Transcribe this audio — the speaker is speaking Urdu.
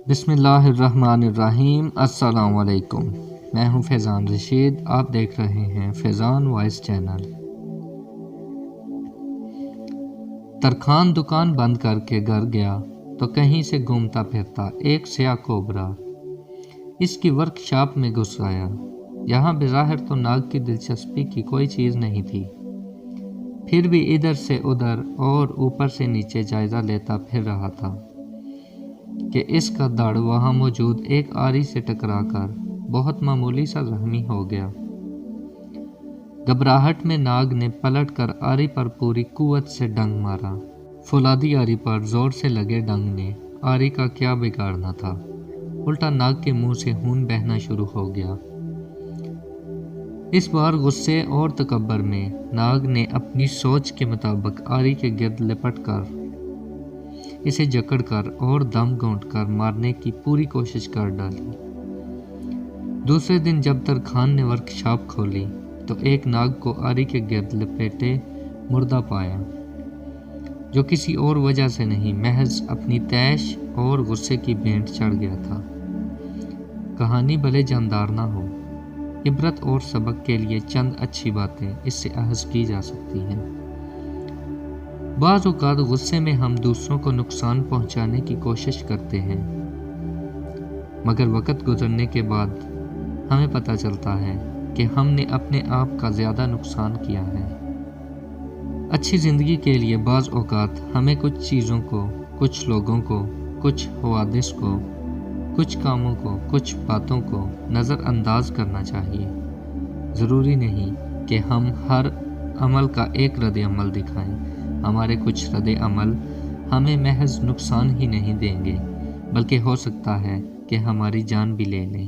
بسم اللہ الرحمن الرحیم۔ السلام علیکم، میں ہوں فیضان رشید، آپ دیکھ رہے ہیں فیضان وائس چینل۔ ترکھان دکان بند کر کے گھر گیا تو کہیں سے گھومتا پھرتا ایک سیاہ کوبرا اس کی ورک شاپ میں گھس آیا۔ یہاں بظاہر تو ناگ کی دلچسپی کی کوئی چیز نہیں تھی، پھر بھی ادھر سے ادھر اور اوپر سے نیچے جائزہ لیتا پھر رہا تھا کہ اس کا دڑ وہاں موجود ایک آری سے ٹکرا کر بہت معمولی سا زخمی ہو گیا۔ گھبراہٹ میں ناگ نے پلٹ کر آری پر پوری قوت سے ڈنگ مارا۔ فولادی آری پر زور سے لگے ڈنگ نے آری کا کیا بگاڑنا تھا، الٹا ناگ کے منہ سے خون بہنا شروع ہو گیا۔ اس بار غصے اور تکبر میں ناگ نے اپنی سوچ کے مطابق آری کے گرد لپٹ کر اسے جکڑ کر اور دم گھونٹ کر مارنے کی پوری کوشش کر ڈالی۔ دوسرے دن جب ترکھان نے ورک شاپ کھولی تو ایک ناگ کو آری کے گرد لپیٹے مردہ پایا، جو کسی اور وجہ سے نہیں، محض اپنی طیش اور غصے کی بھینٹ چڑھ گیا تھا۔ کہانی بھلے جاندار نہ ہو، عبرت اور سبق کے لیے چند اچھی باتیں اس سے اخذ کی جا سکتی ہیں۔ بعض اوقات غصے میں ہم دوسروں کو نقصان پہنچانے کی کوشش کرتے ہیں، مگر وقت گزرنے کے بعد ہمیں پتہ چلتا ہے کہ ہم نے اپنے آپ کا زیادہ نقصان کیا ہے۔ اچھی زندگی کے لیے بعض اوقات ہمیں کچھ چیزوں کو، کچھ لوگوں کو، کچھ حوادث کو، کچھ کاموں کو، کچھ باتوں کو نظر انداز کرنا چاہیے۔ ضروری نہیں کہ ہم ہر عمل کا ایک رد عمل دکھائیں۔ ہمارے کچھ رد عمل ہمیں محض نقصان ہی نہیں دیں گے، بلکہ ہو سکتا ہے کہ ہماری جان بھی لے لیں۔